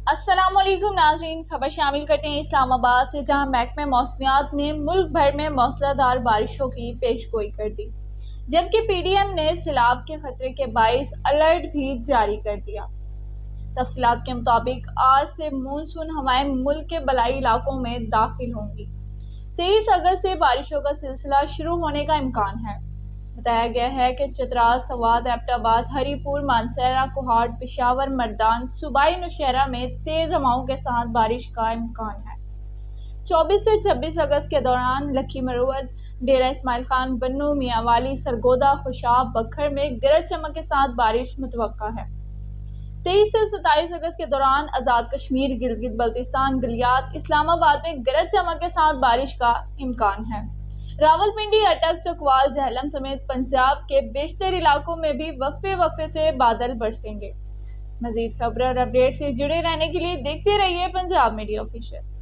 السلام علیکم ناظرین، خبر شامل کرتے ہیں اسلام آباد سے، جہاں محکمہ موسمیات نے ملک بھر میں موسلا دھار بارشوں کی پیش گوئی کر دی، جبکہ پی ڈی ایم نے سیلاب کے خطرے کے باعث الرٹ بھی جاری کر دیا۔ تفصیلات کے مطابق آج سے مونسون ہوائیں ملک کے بالائی علاقوں میں داخل ہوں گی۔ 23 اگست سے بارشوں کا سلسلہ شروع ہونے کا امکان ہے۔ بتایا گیا ہے کہ چترال، سوات، ایبٹ آباد، ہری پور، مانسہرہ، کوہاٹ، پشاور، مردان، صوبائی نوشہرہ میں تیز ہوائوں کے ساتھ بارش کا امکان ہے۔ 24 سے 26 اگست کے دوران لکھی مروت، ڈیرہ اسماعیل خان، بنوں، میاں والی، سرگودا، خوشاب، بکھر میں گرج چمک کے ساتھ بارش متوقع ہے۔ 23 سے 27 اگست کے دوران آزاد کشمیر، گلگت بلتستان، گلیات، اسلام آباد میں گرج چمک کے ساتھ بارش کا امکان ہے۔ راولپنڈی، اٹک، چکوال، جہلم سمیت پنجاب کے بیشتر علاقوں میں بھی وقفے وقفے سے بادل برسیں گے۔ مزید خبریں اور اپڈیٹ سے جڑے رہنے کے لیے دیکھتے رہیے پنجاب میڈیا آفیشل۔